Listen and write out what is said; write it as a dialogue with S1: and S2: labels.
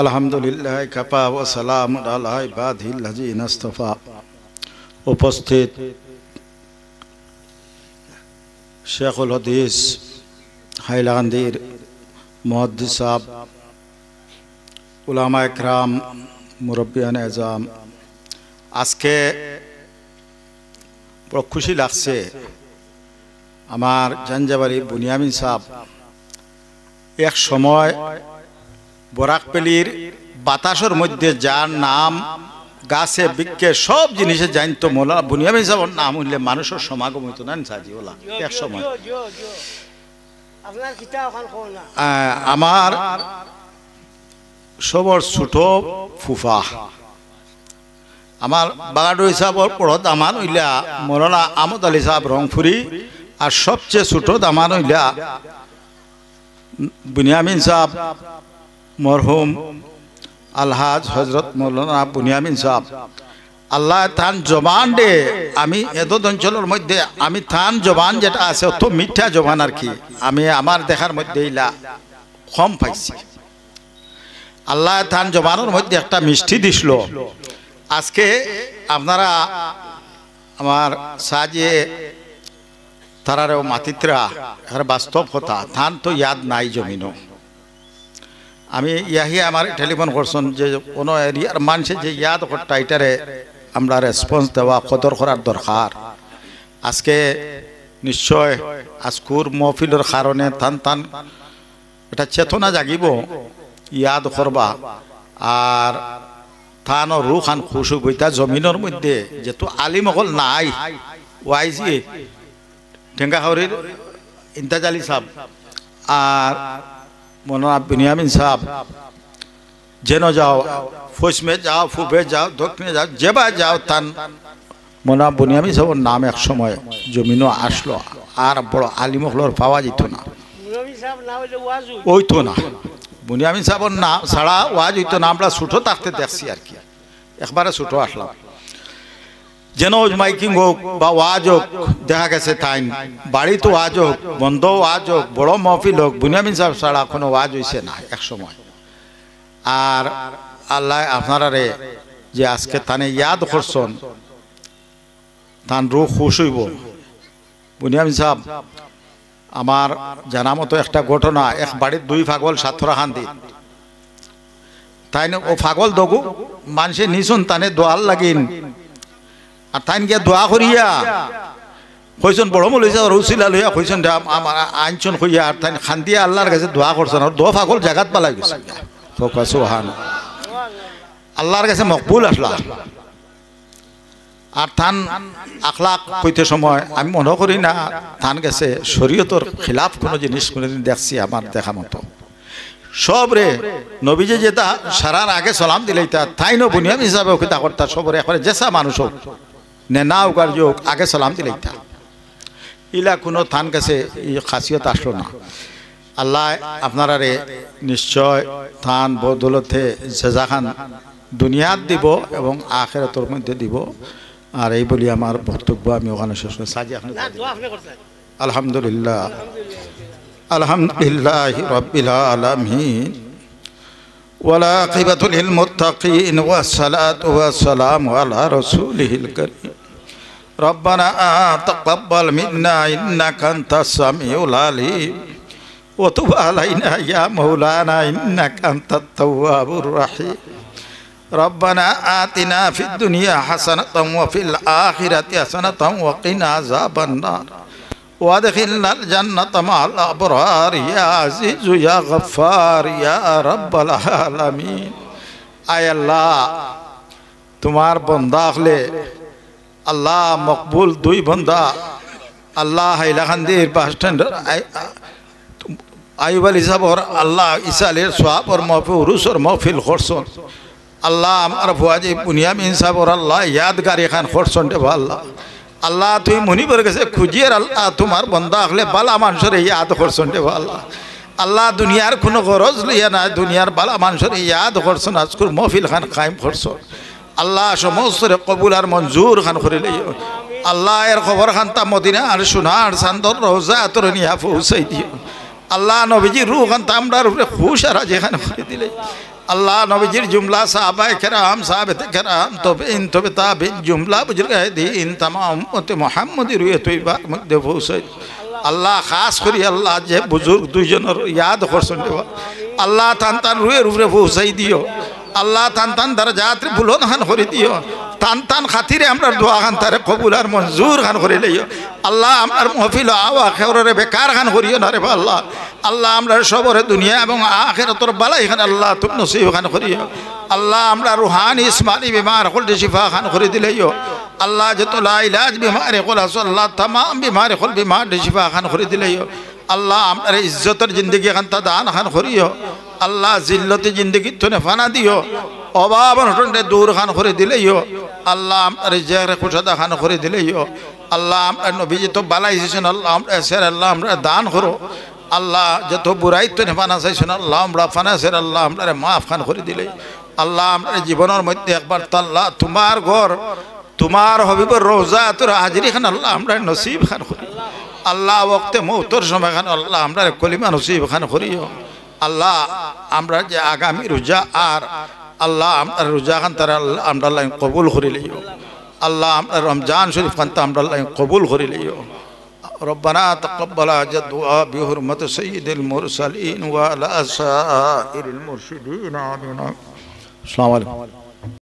S1: আলহামদুলিল্লাহ কাফা ওয়া সালামুন আলা ইবাদিহিল্লাযিনা ইসতাফা। উপস্থিত শেখুল হাদিস হাইলাকান্দির মুহাদ্দিস সাহেব, উলামা একরাম, মুরব্বিয়ান এজাম, আজকে বড় খুশি লাগছে। আমার জাঞ্জাবাড়ি বুনিয়ামিন সাহেব এক সময় বরাকপেলির বাতাসের মধ্যে যার নাম গাছে বৃক্ষে সব জিনিসে জানতো, মৌলানা বুনিয়ামিন সাহেবের নাম হইলে মানুষের সমাগম হইতো না সাজি ওলা। এক সময় আমার সবর ছোট ফুফা আমার বাগাডুই সাহেবর পড়ত আমার হইলা মৌলানা আহমদ আলী সাহেব রংপুরি, আর সবচেয়ে ছোট আমার হইলা বুনিয়ামিন সাহেব মরহুম আলহাজ হজরত মৌলানা বুনিয়ামিন সাহেব। আল্লাহ থান জবান দে, আমি এত অঞ্চলের মধ্যে আমি থান জবান যেটা আছে অত মিঠা জবান আর কি, আমি আমার দেখার মধ্যে ইলা কম পাইছি। আল্লাহ থান জবানের মধ্যে একটা মিষ্টি দিছিল। আজকে আপনারা আমার সাজিয়ে তারারেও মাতিত্রা আর বাস্তব কথা থান তো ইয়াদ নাই জমিনও। আমি ইয়াহি আমার টেলিফোন করছেন যে কোনো এরিয়ার মানুষে যে ইয়াদ করতা এটারে আমরা রেসপন্স দেওয়া কদর করার দরকার। আজকে নিশ্চয় আজকুর মহফিলের কারণে থান থান এটা চেতনা জাগিব, ইয়াদ করবা আর থানো রু খান খুশু বইতা জমিনের মধ্যে যেহেতু আলিম অকল নাই। ওয়াইজি টেঙ্গাহরির ইন্তাজ আলী সাহেব আর মৌলানা বুনিয়ামিন সাহেব যেন যাও, পশ্চিমে যাও, পূবে যাও, দক্ষিণে যাও, যেবা যাও তান মৌলানা বুনিয়ামিন সাহেবের নাম এক সময় জমিনও আসলো। আর বড় আলিমহলর পাওয়া যেত না, ওইতো না। বুনিয়ামিন সাহেবের নাম ছাড়া ওয়াজ হইতো না। আমরা ছোটো থাকতে দেখছি আর কি, একবারে ছোটো আসলাম। যেন মাইকিং হোক বা ওয়াজ হোক, দেখা গেছে তাইন বাড়িতে ওয়াজ হোক, বন্ধ ওয়াজ হোক, বড় মহফিল হোক, বুনিয়ামিন সাহেব ছাড়া কোনো ওয়াজ হইছে না এক সময়। আর আল্লাহ আপনারারে যে আজকে তানে ইয়াদ করছেন, তান রু খুশ হইব। বুনিয়ামিন সাহেব আমার জানা মতো একটা ঘটনা, এক বাড়ির দুই পাগল সাতরা খান্দি তাই ও পাগল দগু মানুষে নিশুন তানে দোয়াল লাগিন, আর তাই গিয়া দোয়া করিয়া কইসন বড় মল হয়েছে রৌসিলা লইয়া কইসন আমার আইনছন কইয়া, আর তাই খান্দিয়া আল্লাহর কাছে দোয়া করছেন। আর দোয়া পাগল জাগাত পালাই গেছে, আল্লাহর কাছে মকবুল আসলা। আর থান আখলাক কইতে সময় আমি মনে করি না থান গেছে শরীয়তর খিলাফ কোনো জিনিস কোনোদিন দেখছি আমার দেখা মতো। সব রে নবীজে যেটা সারার আগে সালাম দিলে তাই নো বুনিয়ামিন হিসাবে ওকে তা করতা সবরে একবারে যেসা মানুষ হোক নেনা উকার যোগ আগে সালাম দিলে ইলা কোনো থান কাছে খাসিয়ত আসলো না। আল্লাহ আপনারা রে নিশ্চয় থান বদলতে জেজা খান দুনিয়াত দিব এবং আখিরাতের মধ্যে দিব। আর এই বলি আমার বক্তব্য আমি ওখানে শেষ করি। সাজি আপনি আলহামদুলিল্লাহ আলহামদুলিল্লাহি রাব্বিল আলামিন ওয়াল আকিবাতু লিল মুত্তাকিন ওয়াস সালাতু ওয়াস সালামু আলা রাসূলিল কারীম। রব্বানা তাকাব্বাল মিন্না ইন্নাকা আনতাস সামিউল আলিম ওয়া তুব আলাইনা ইয়া মাওলানা ইন্নাকা আনতাত তাওয়াবুর রাহিম। ربنا آتنا في الدنيا حسنة وفي الآخرة حسنة وقنا عذاب النار وادخلنا الجنة مع الأبرار يا عزيز يا غفار يا رب العالمين. আয় আল্লাহ তোমার বন্দা হলে আল্লাহ মকবুল দুই বন্দা আল্লাহ হাইলাকান্দির বাস স্ট্যান্ডের আইব আলী সাহর আল্লাহ ইসালের সোয়াবর মহফিল উরুসর মহফিল করছেন। আল্লাহ আমার ফুয়াজি বুনিয়ামিন সাহেবর আল্লাহ ইয়াদগারি খান করছেন দেব আল্লাহ। আল্লাহ তুই মুনিবর গেছে খুঁজিয়ে আল্লাহ তোমার বন্দা হলে বালা মানুষের ইয়াদ করছেন দেব আল্লাহ। আল্লাহ দুনিয়ার কোনো গরজ লইয়া না, দুনিয়ার বালা মানুষের ইয়াদ করছেন। আজকুর মহফিল খান কায়েম করছেন আল্লাহ, সমস্ত কবুল আর মঞ্জুর খান করে লইয়া আল্লাহ এর খবর খান তা মদিনা আর সোনার চান্দর রোজা তোর নিয়া পৌঁছাই দিও। আল্লাহ নবীজির রূহ খান তামরার উপরে খুশ আর যেখানে করে দিলে আল্লাহ নবীজির জুমলা সাহাবায়ে কেরাম সাহাবেতে কেরাম তবে তাবিন জুমলা বুজুর্গায়ে দিন तमाम উম্মতে মুহাম্মদি রুয়ে তৈবার মধ্যে পৌঁছাই আল্লাহ খাস করি আল্লাহ যে বুজুর্গ দুইজনের ইয়াদ করছেন আল্লাহ তান রুয়ের উপরে পৌঁছাই দিও আল্লাহ তান দরজাত বুলন্দ খান করে দিও তান খাতিরে আমরা দোয়া খান তারে কবুল আর মঞ্জুর খান করে লইও আল্লাহ আমার মহফিল আওয়া খেওরে বেকার খান করিও না রে আল্লাহ আল্লাহ আমরা সবরে দুনিয়া এবং আখিরাতর বালাই খান আল্লাহ তুমি নসিব খান করিও আল্লাহ আমরা রুহানি ইসমানি বিমার হল শিফা খান করে দিলেইও আল্লাহ যত লা ইলাজ বিমারে কল আল্লাহ तमाम বিমারে হল বিমার শিফা খান করে দিলেইও আল্লাহ আমরা ইজ্জতের জিন্দগি খান তা দান খান করিও আল্লাহ জিল্লতি জিন্দগি তোনে ফানা দিও অভাব অনটনে দূর খান করে দিলেইও আল্লাহ আমরা জেরে কুশাদা খান করে দিলেইও আল্লাহ আমরা নবীজি তো বালাই দিয়েছেন আল্লাহ আমরা সের আল্লাহ আমরা দান করো আল্লাহ যত বুড়াই তোনে ফানা চাইছেন আল্লাহ আমরা ফানা সের আল্লাহ আমরা মাফ খান করে দিলে আল্লাহ আমরা জীবনের মধ্যে একবার আল্লাহ তোমার ঘর তোমার হবিবর রোজা তোর হাজিরি খান আল্লাহ আমরা নসিব খান করি আল্লাহ ওক্তে মৌতর সময় খান আল্লাহ আমরা কলিমা নসিব খান করিও আল্লাহ আমরা যে আগামী রোজা আর আল্লাহ আমরা রোজা খান তারা আমরা কবুল করে লইও আল্লাহ আমরা রমজান শরীফ খান আমরা কবুল করে লইও ربنا تقبل الدعاء بحرمة سيد المرسلين وعلى سائر المرشدين آمين السلام عليكم